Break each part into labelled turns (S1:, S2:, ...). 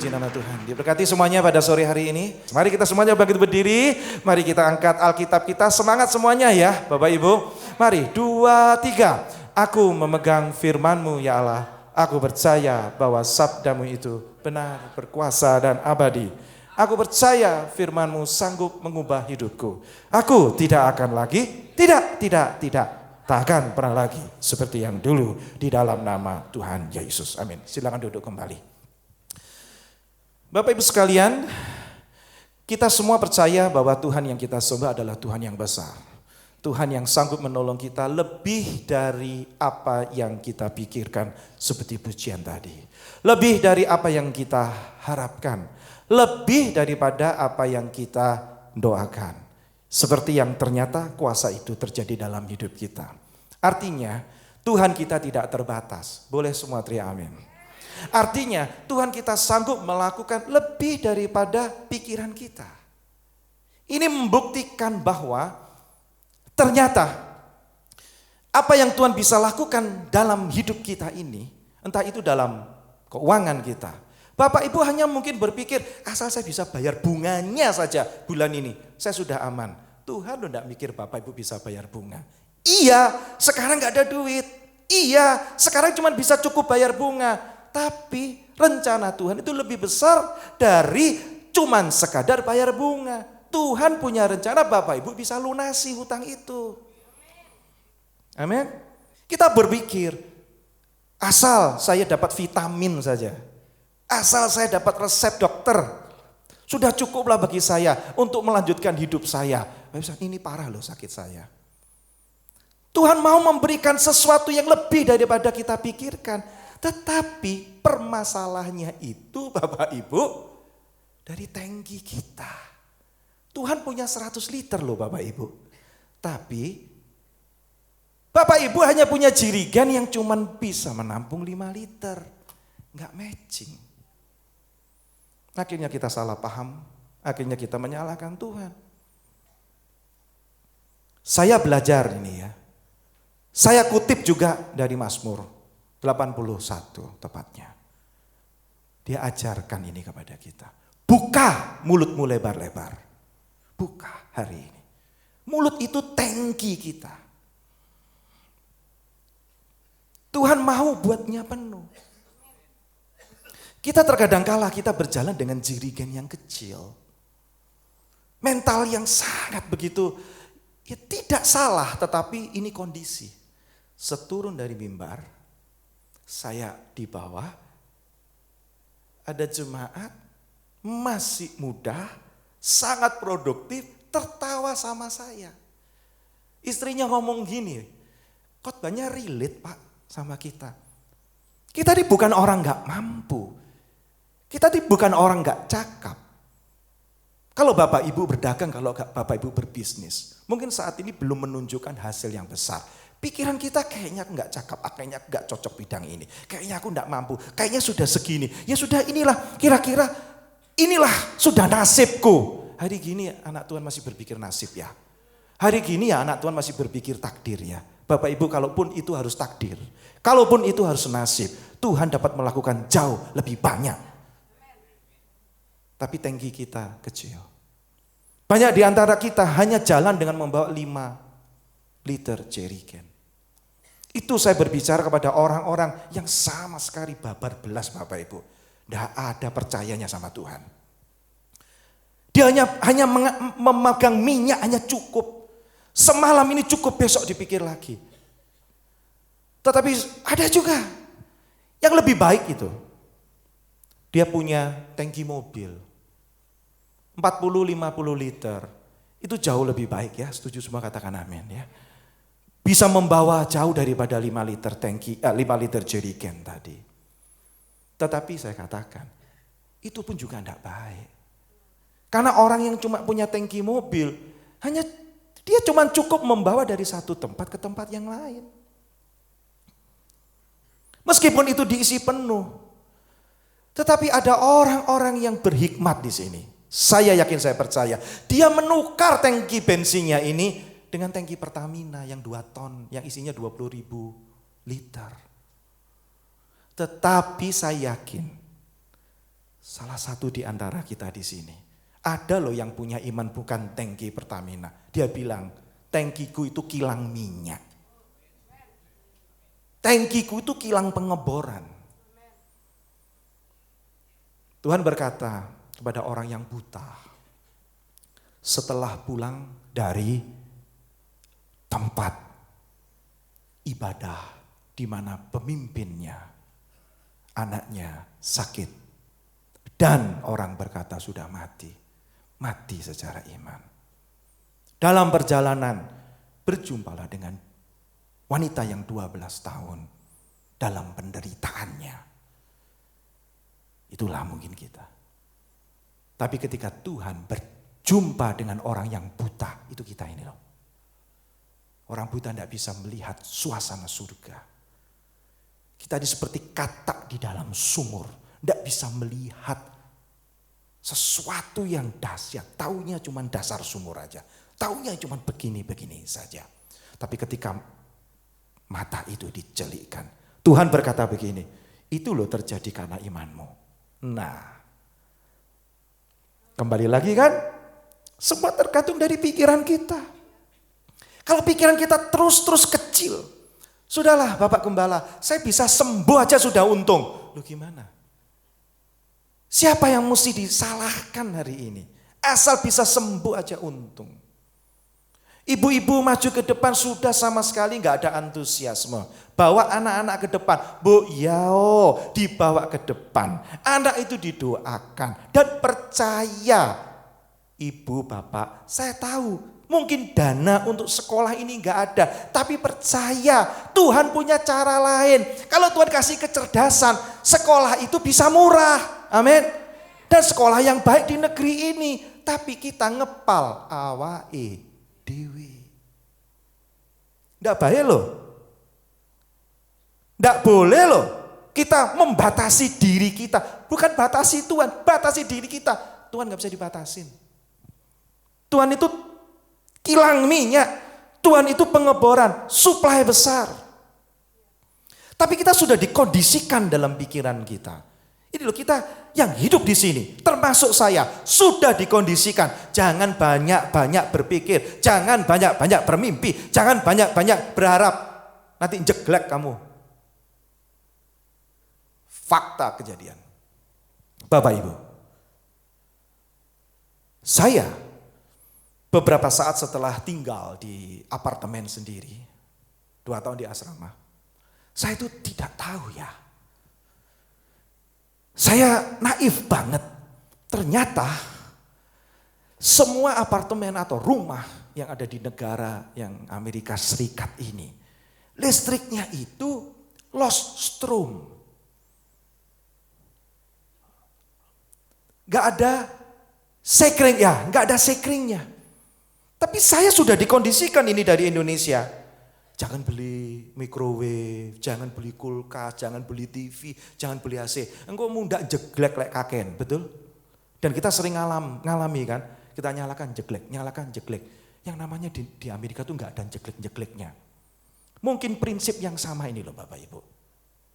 S1: Puji nama Tuhan. Diberkati semuanya pada sore hari ini. Mari kita semuanya bangkit berdiri. Mari kita angkat Alkitab kita. Semangat semuanya ya Bapak Ibu. Mari 2, 3. Aku memegang firman-Mu ya Allah. Aku percaya bahwa sabdamu itu benar, berkuasa dan abadi. Aku percaya firman-Mu sanggup mengubah hidupku. Aku tidak akan lagi, tidak, tak akan pernah lagi seperti yang dulu di dalam nama Tuhan Yesus. Amin. Silakan duduk kembali. Bapak Ibu sekalian, kita semua percaya bahwa Tuhan yang kita sembah adalah Tuhan yang besar. Tuhan yang sanggup menolong kita lebih dari apa yang kita pikirkan seperti pujian tadi. Lebih dari apa yang kita harapkan. Lebih daripada apa yang kita doakan. Seperti yang ternyata kuasa itu terjadi dalam hidup kita. Artinya Tuhan kita tidak terbatas. Boleh semua teriak amin. Artinya Tuhan kita sanggup melakukan lebih daripada pikiran kita. Ini membuktikan bahwa ternyata apa yang Tuhan bisa lakukan dalam hidup kita ini, entah itu dalam keuangan kita. Bapak Ibu hanya mungkin berpikir, asal saya bisa bayar bunganya saja bulan ini, saya sudah aman. Tuhan lo enggak mikir Bapak Ibu bisa bayar bunga. Iya, sekarang enggak ada duit. Iya, sekarang cuma bisa cukup bayar bunga. Tapi rencana Tuhan itu lebih besar dari cuman sekadar bayar bunga. Tuhan punya rencana Bapak Ibu bisa lunasi hutang itu. Amin. Kita berpikir, asal saya dapat vitamin saja. Asal saya dapat resep dokter. Sudah cukuplah bagi saya untuk melanjutkan hidup saya. Ini parah loh sakit saya. Tuhan mau memberikan sesuatu yang lebih daripada kita pikirkan. Tetapi permasalahannya itu Bapak Ibu dari tangki kita. Tuhan punya 100 liter loh Bapak Ibu. Tapi Bapak Ibu hanya punya jirigen yang cuma bisa menampung 5 liter. Enggak matching. Akhirnya kita salah paham. Akhirnya kita menyalahkan Tuhan. Saya belajar ini ya. Saya kutip juga dari Mazmur 81 tepatnya. Dia ajarkan ini kepada kita. Buka mulutmu lebar-lebar. Buka hari ini. Mulut itu tangki kita. Tuhan mau buatnya penuh. Kita terkadang kala kita berjalan dengan jirigen yang kecil. Mental yang sangat begitu. Ya tidak salah tetapi ini kondisi. Seturun dari mimbar. Saya di bawah, ada jemaat masih muda, sangat produktif, tertawa sama saya. Istrinya ngomong gini, khotbahnya relate Pak sama kita. Kita ini bukan orang gak mampu, kita ini bukan orang gak cakap. Kalau Bapak Ibu berdagang, kalau Bapak Ibu berbisnis, mungkin saat ini belum menunjukkan hasil yang besar. Pikiran kita kayaknya enggak cakap, kayaknya enggak cocok bidang ini. Kayaknya aku enggak mampu, kayaknya sudah segini. Ya sudah inilah, kira-kira inilah sudah nasibku. Hari gini anak Tuhan masih berpikir nasib ya. Hari gini ya anak Tuhan masih berpikir takdir ya. Bapak Ibu kalaupun itu harus takdir, kalaupun itu harus nasib, Tuhan dapat melakukan jauh lebih banyak. Tapi tangki kita kecil. Banyak di antara kita hanya jalan dengan membawa 5 liter jerigen. Itu saya berbicara kepada orang-orang yang sama sekali babar belas Bapak Ibu. Tidak ada percayanya sama Tuhan. Dia hanya memegang minyak hanya cukup. Semalam ini cukup, besok dipikir lagi. Tetapi ada juga yang lebih baik itu. Dia punya tangki mobil. 40-50 liter. Itu jauh lebih baik ya, setuju semua katakan amin ya. Bisa membawa jauh daripada 5 liter tangki, 5 liter jerigen tadi. Tetapi saya katakan, itu pun juga tidak baik. Karena orang yang cuma punya tangki mobil, hanya dia cuma cukup membawa dari satu tempat ke tempat yang lain. Meskipun itu diisi penuh. Tetapi ada orang-orang yang berhikmat di sini. Saya yakin, saya percaya. Dia menukar tangki bensinnya ini dengan tangki Pertamina yang 2 ton, yang isinya 20.000 liter. Tetapi saya yakin, Salah satu di antara kita di sini. Ada loh yang punya iman bukan tangki Pertamina. Dia bilang, tangkiku itu kilang minyak. Tangkiku itu kilang pengeboran. Tuhan berkata kepada orang yang buta, setelah pulang dari tempat ibadah di mana pemimpinnya, anaknya sakit, dan orang berkata sudah mati secara iman. Dalam perjalanan berjumpalah dengan wanita yang 12 tahun dalam penderitaannya. Itulah mungkin kita. Tapi ketika Tuhan berjumpa dengan orang yang buta, itu kita ini loh. Orang buta tidak bisa melihat suasana surga. Kita ini seperti katak di dalam sumur. Tidak bisa melihat sesuatu yang dahsyat. Taunya cuma dasar sumur aja. Taunya cuma begini-begini saja. Tapi ketika mata itu dicelikkan, Tuhan berkata begini, itu loh terjadi karena imanmu. Nah, kembali lagi kan, semua tergantung dari pikiran kita. Kalau pikiran kita terus kecil, sudahlah Bapak Gembala, saya bisa sembuh aja sudah untung. Loh gimana? Siapa yang mesti disalahkan hari ini? Asal bisa sembuh aja untung. Ibu-ibu maju ke depan sudah sama sekali nggak ada antusiasme. Bawa anak-anak ke depan. Bu, dibawa ke depan. Anak itu didoakan. Dan percaya, ibu, bapak, saya tahu mungkin dana untuk sekolah ini nggak ada. Tapi percaya, Tuhan punya cara lain. Kalau Tuhan kasih kecerdasan, sekolah itu bisa murah. Amin. Dan sekolah yang baik di negeri ini. Tapi kita ngepal awake dewi. Tidak baik loh. Tidak boleh loh kita membatasi diri kita. Bukan batasi Tuhan, batasi diri kita. Tuhan gak bisa dibatasin. Tuhan itu kilang minyak. Tuhan itu pengeboran, suplai besar. Tapi kita sudah dikondisikan dalam pikiran kita. Ini loh kita yang hidup di sini, termasuk saya, sudah dikondisikan. Jangan banyak-banyak berpikir, jangan banyak-banyak bermimpi, jangan banyak-banyak berharap. Nanti jeglek kamu. Fakta kejadian. Bapak Ibu, saya beberapa saat setelah tinggal di apartemen sendiri, 2 tahun di asrama, saya itu tidak tahu ya. Saya naif banget. Ternyata semua apartemen atau rumah yang ada di negara yang Amerika Serikat ini, listriknya itu lost strom. Gak ada sekring ya, gak ada sekringnya. Tapi saya sudah dikondisikan ini dari Indonesia. Jangan beli microwave, jangan beli kulkas, jangan beli TV, jangan beli AC. Engkau mundak jeglek lek kaken, betul? Dan kita sering ngalami kan, kita nyalakan jeglek. Yang namanya di Amerika tuh nggak ada jeglek-jegleknya. Mungkin prinsip yang sama ini loh Bapak Ibu.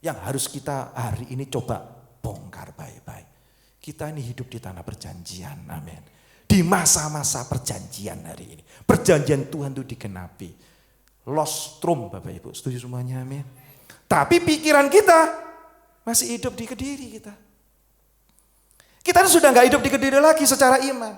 S1: Yang harus kita hari ini coba bongkar baik-baik. Kita ini hidup di tanah perjanjian, amin. Di masa-masa perjanjian hari ini. Perjanjian Tuhan itu digenapi. Lost strom Bapak Ibu, setuju semuanya, amin. Tapi pikiran kita masih hidup di Kediri kita. Kita sudah gak hidup di Kediri lagi secara iman.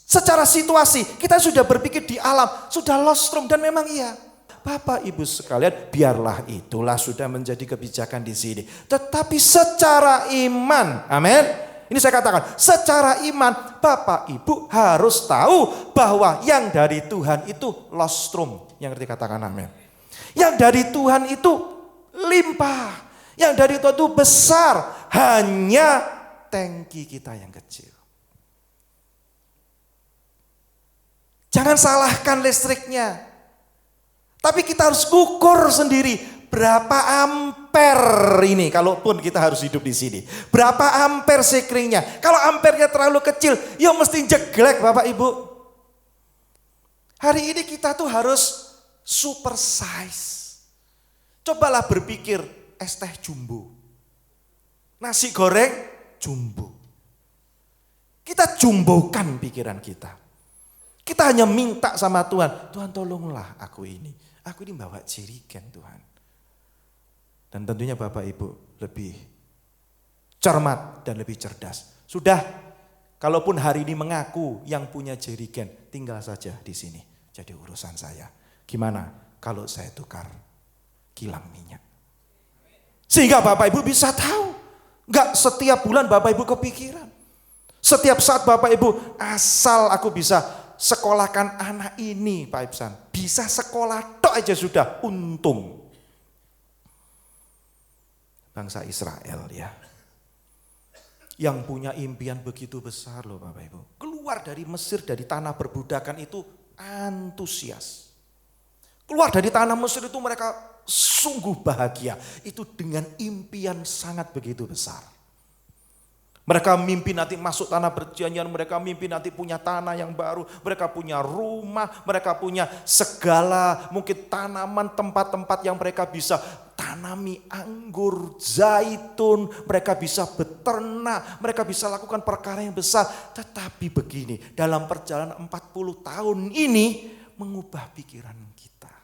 S1: Secara situasi, kita sudah berpikir di alam, sudah lost strom dan memang iya. Bapak Ibu sekalian, biarlah itulah sudah menjadi kebijakan di sini. Tetapi secara iman, amin. Ini saya katakan, secara iman Bapak Ibu harus tahu bahwa yang dari Tuhan itu lost strom. Yang ngerti katakan amin. Yang dari Tuhan itu limpah. Yang dari Tuhan itu besar. Hanya tangki kita yang kecil. Jangan salahkan listriknya. Tapi kita harus ukur sendiri. Berapa ampere ini kalaupun kita harus hidup di sini. Berapa ampere sekringnya. Kalau ampernya terlalu kecil, ya mesti jeglek Bapak Ibu. Hari ini kita tuh harus super size. Cobalah berpikir es teh jumbo. Nasi goreng jumbo. Kita jumbokan pikiran kita. Kita hanya minta sama Tuhan, Tuhan tolonglah aku ini. Aku ini bawa jerigen Tuhan. Dan tentunya Bapak Ibu lebih cermat dan lebih cerdas. Sudah, kalaupun hari ini mengaku yang punya jerigen, tinggal saja di sini. Jadi urusan saya. Gimana kalau saya tukar kilang minyak? Sehingga Bapak Ibu bisa tahu. Enggak setiap bulan Bapak Ibu kepikiran. Setiap saat Bapak Ibu, asal aku bisa sekolahkan anak ini Pak Ibsan. Bisa sekolah tok aja sudah untung. Bangsa Israel ya. Yang punya impian begitu besar loh Bapak Ibu. Keluar dari Mesir, dari tanah perbudakan itu antusias. Keluar dari tanah Mesir itu mereka sungguh bahagia. Itu dengan impian sangat begitu besar. Mereka mimpi nanti masuk tanah perjanjian, mereka mimpi nanti punya tanah yang baru, mereka punya rumah, mereka punya segala mungkin tanaman, tempat-tempat yang mereka bisa tanami anggur, zaitun, mereka bisa beternak, mereka bisa lakukan perkara yang besar. Tetapi begini, dalam perjalanan 40 tahun ini mengubah pikiran kita.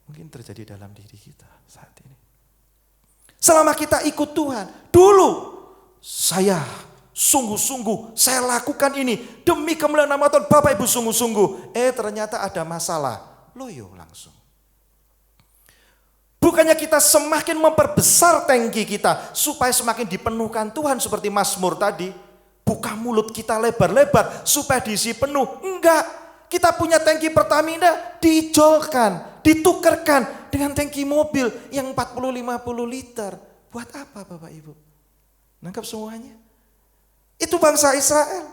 S1: Mungkin terjadi dalam diri kita saat ini. Selama kita ikut Tuhan, dulu saya sungguh-sungguh, saya lakukan ini demi kemuliaan nama Tuhan. Bapak Ibu sungguh-sungguh, ternyata ada masalah, loyo langsung. Bukannya kita semakin memperbesar tangki kita, supaya semakin dipenuhkan Tuhan seperti Mazmur tadi. Buka mulut kita lebar-lebar, supaya diisi penuh. Enggak, kita punya tangki Pertamina, dijolkan, ditukarkan dengan tangki mobil yang 40-50 liter. Buat apa Bapak Ibu? Nangkap semuanya? Itu bangsa Israel.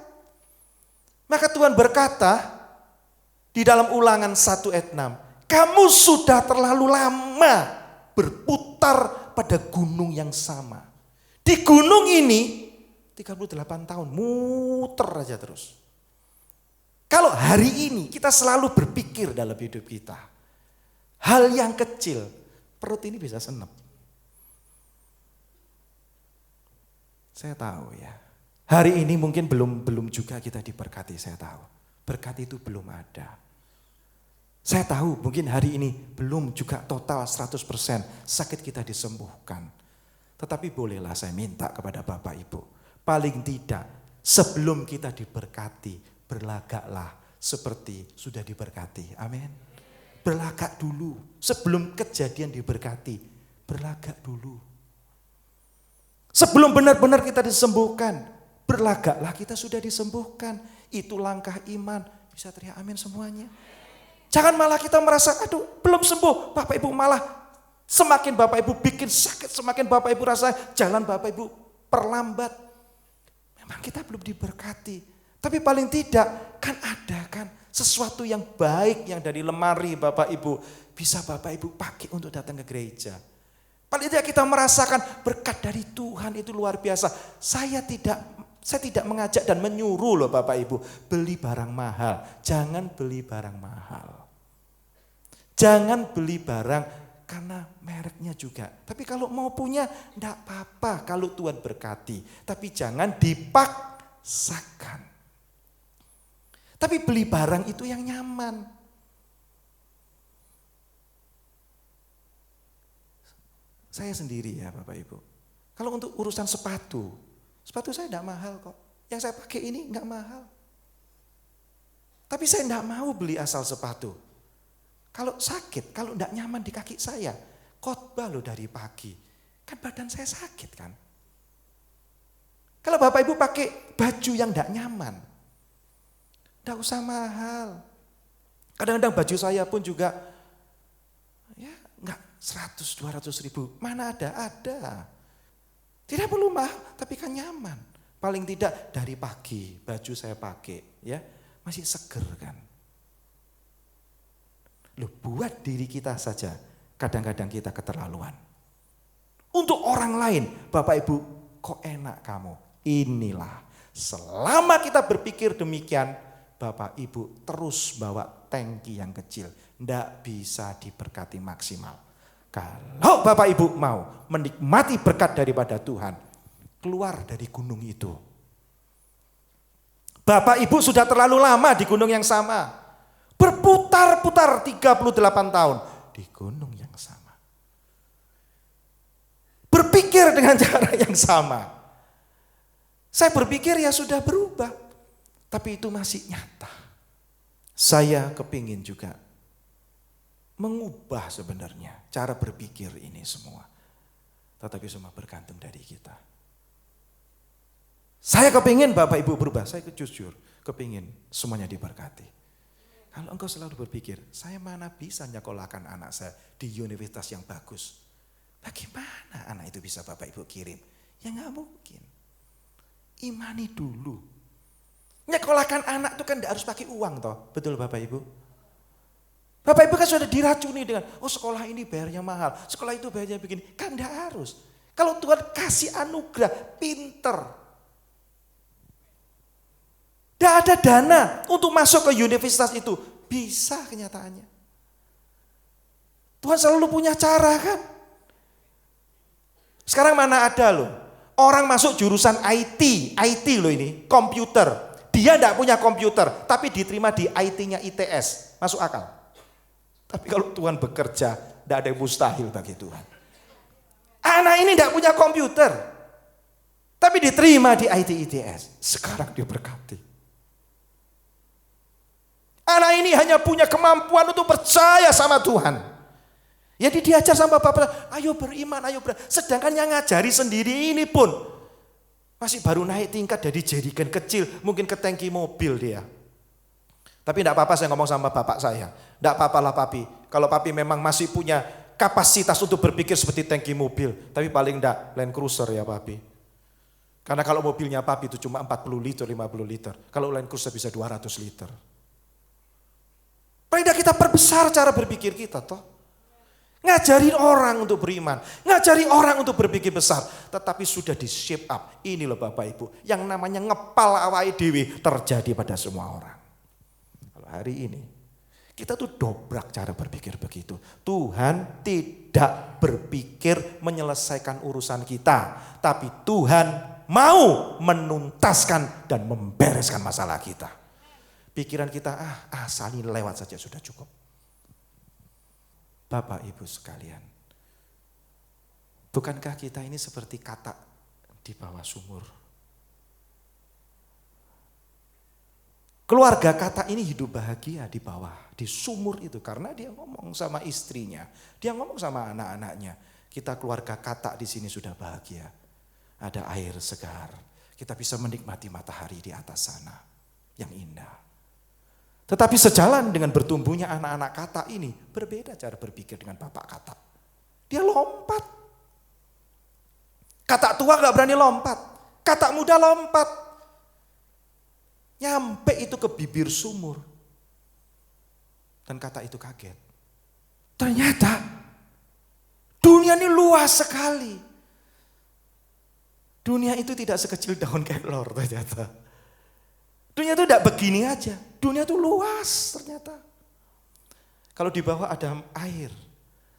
S1: Maka Tuhan berkata di dalam Ulangan 1 ayat 6, kamu sudah terlalu lama berputar pada gunung yang sama. Di gunung ini 38 tahun muter aja terus. Kalau hari ini kita selalu berpikir dalam hidup kita, hal yang kecil, perut ini bisa senep. Saya tahu ya, hari ini mungkin belum juga kita diberkati, saya tahu. Berkat itu belum ada. Saya tahu mungkin hari ini belum juga total 100% sakit kita disembuhkan. Tetapi bolehlah saya minta kepada Bapak Ibu, paling tidak sebelum kita diberkati, berlagaklah seperti sudah diberkati. Amin. Berlagak dulu. Sebelum kejadian diberkati, berlagak dulu. Sebelum benar-benar kita disembuhkan, berlagaklah kita sudah disembuhkan. Itu langkah iman. Bisa teriak amin semuanya. Jangan malah kita merasa, aduh belum sembuh. Bapak Ibu malah semakin Bapak Ibu bikin sakit, semakin Bapak Ibu rasa jalan Bapak Ibu perlambat. Memang kita belum diberkati. Tapi paling tidak kan ada kan sesuatu yang baik yang dari lemari Bapak Ibu bisa Bapak Ibu pakai untuk datang ke gereja. Paling tidak kita merasakan berkat dari Tuhan itu luar biasa. Saya tidak mengajak dan menyuruh loh Bapak Ibu beli barang mahal. Jangan beli barang mahal. Jangan beli barang karena mereknya juga. Tapi kalau mau punya enggak apa-apa kalau Tuhan berkati. Tapi jangan dipaksakan. Tapi beli barang itu yang nyaman. Saya sendiri ya Bapak Ibu. Kalau untuk urusan sepatu saya enggak mahal kok. Yang saya pakai ini enggak mahal. Tapi saya enggak mau beli asal sepatu. Kalau sakit, kalau enggak nyaman di kaki saya, khotbah loh dari pagi. Kan badan saya sakit kan. Kalau Bapak Ibu pakai baju yang enggak nyaman, enggak usah mahal. Kadang-kadang baju saya pun juga ya enggak 100-200 ribu. Mana ada? Ada. Tidak perlu mahal, tapi kan nyaman. Paling tidak dari pagi baju saya pakai ya masih seger kan. Loh, buat diri kita saja kadang-kadang kita keterlaluan. Untuk orang lain, Bapak Ibu, kok enak kamu? Inilah, selama kita berpikir demikian, Bapak Ibu terus bawa tangki yang kecil. Nggak bisa diberkati maksimal. Kalau Bapak Ibu mau menikmati berkat daripada Tuhan, keluar dari gunung itu. Bapak Ibu sudah terlalu lama di gunung yang sama. Berputar-putar 38 tahun di gunung yang sama. Berpikir dengan cara yang sama. Saya berpikir ya sudah berubah. Tapi itu masih nyata. Saya kepingin juga mengubah sebenarnya cara berpikir ini semua. Tetapi semua bergantung dari kita. Saya kepingin Bapak Ibu berubah, saya jujur kepingin semuanya diberkati. Kalau engkau selalu berpikir, saya mana bisa nyekolahkan anak saya di universitas yang bagus. Bagaimana anak itu bisa Bapak Ibu kirim? Ya gak mungkin. Imani dulu. Nyekolahkan anak itu kan tidak harus pakai uang toh, betul Bapak Ibu? Bapak Ibu kan sudah diracuni dengan, oh sekolah ini bayarnya mahal, sekolah itu bayarnya begini. Kan tidak harus. Kalau Tuhan kasih anugerah, pinter. Tidak ada dana untuk masuk ke universitas itu. Bisa kenyataannya. Tuhan selalu punya cara kan. Sekarang mana ada loh. Orang masuk jurusan IT loh ini, komputer. Dia tidak punya komputer, tapi diterima di IT-nya ITS. Masuk akal. Tapi kalau Tuhan bekerja, tidak ada yang mustahil bagi Tuhan. Anak ini tidak punya komputer, tapi diterima di IT ITS. Sekarang dia berkati. Anak ini hanya punya kemampuan untuk percaya sama Tuhan. Jadi diajar sama bapak, ayo beriman, ayo beriman. Sedangkan yang ngajari sendiri ini pun masih baru naik tingkat dari jerigen kecil, mungkin ke tangki mobil dia. Tapi tidak apa-apa saya ngomong sama bapak saya. Tidak apa-apa lah papi. Kalau papi memang masih punya kapasitas untuk berpikir seperti tangki mobil. Tapi paling tidak Land Cruiser ya papi. Karena kalau mobilnya papi itu cuma 40 liter, 50 liter. Kalau Land Cruiser bisa 200 liter. Paling tidak kita perbesar cara berpikir kita toh. Ngajarin orang untuk beriman. Ngajarin orang untuk berpikir besar. Tetapi sudah di shape up. Ini loh Bapak Ibu. Yang namanya ngepal awake dhewe terjadi pada semua orang. Kalau hari ini kita tuh dobrak cara berpikir begitu. Tuhan tidak berpikir menyelesaikan urusan kita. Tapi Tuhan mau menuntaskan dan membereskan masalah kita. Pikiran kita asal ini lewat saja sudah cukup. Bapak Ibu sekalian, bukankah kita ini seperti katak di bawah sumur? Keluarga katak ini hidup bahagia di bawah, di sumur itu. Karena dia ngomong sama istrinya, dia ngomong sama anak-anaknya. Kita keluarga katak di sini sudah bahagia. Ada air segar, kita bisa menikmati matahari di atas sana yang indah. Tetapi sejalan dengan bertumbuhnya anak-anak katak ini, berbeda cara berpikir dengan bapak katak. Dia lompat. Katak tua gak berani lompat. Katak muda lompat. Nyampe itu ke bibir sumur. Dan katak itu kaget. Ternyata dunia ini luas sekali. Dunia itu tidak sekecil daun kelor ternyata. Dunia itu tidak begini aja. Dunia itu luas ternyata. Kalau di bawah ada air.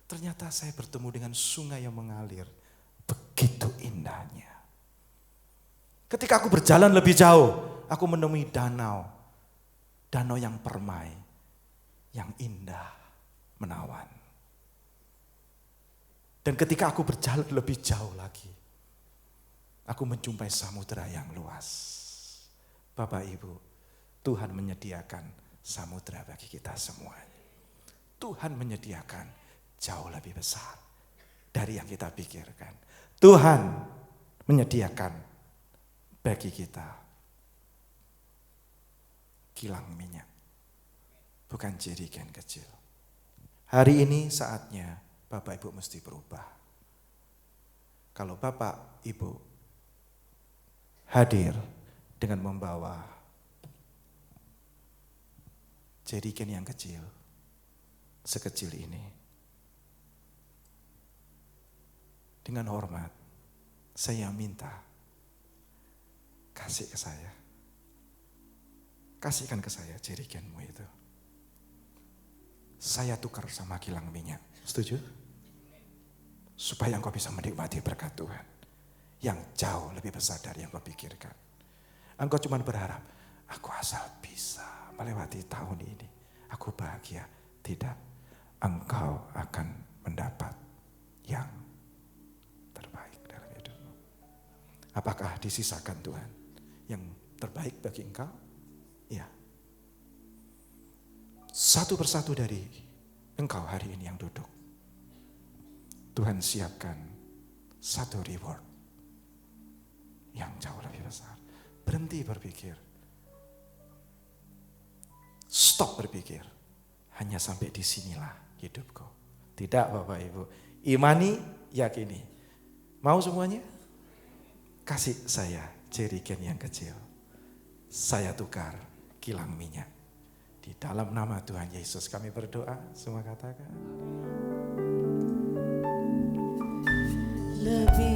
S1: Ternyata saya bertemu dengan sungai yang mengalir. Begitu indahnya. Ketika aku berjalan lebih jauh. Aku menemui danau. Danau yang permai. Yang indah. Menawan. Dan ketika aku berjalan lebih jauh lagi. Aku menjumpai samudera yang luas. Bapak Ibu, Tuhan menyediakan samudera bagi kita semuanya. Tuhan menyediakan jauh lebih besar dari yang kita pikirkan. Tuhan menyediakan bagi kita kilang minyak, bukan jerigen kecil. Hari ini saatnya Bapak Ibu mesti berubah. Kalau Bapak Ibu hadir dengan membawa jerigen yang kecil, sekecil ini. Dengan hormat, saya minta, kasih ke saya. Kasihkan ke saya jerigenmu itu. Saya tukar sama kilang minyak, setuju? Supaya engkau bisa menikmati berkat Tuhan. Yang jauh lebih besar dari yang kau pikirkan. Engkau cuma berharap, aku asal bisa melewati tahun ini, aku bahagia. Tidak, engkau akan mendapat yang terbaik dalam hidupmu. Apakah disisakan Tuhan yang terbaik bagi engkau? Ya. Satu persatu dari engkau hari ini yang duduk, Tuhan siapkan satu reward yang jauh lebih besar. Berhenti berpikir. Stop berpikir. Hanya sampai di sinilah hidupku. Tidak Bapak Ibu. Imani, yakini. Mau semuanya? Kasih saya jerigen yang kecil. Saya tukar kilang minyak. Di dalam nama Tuhan Yesus kami berdoa. Semua katakan.
S2: Lebih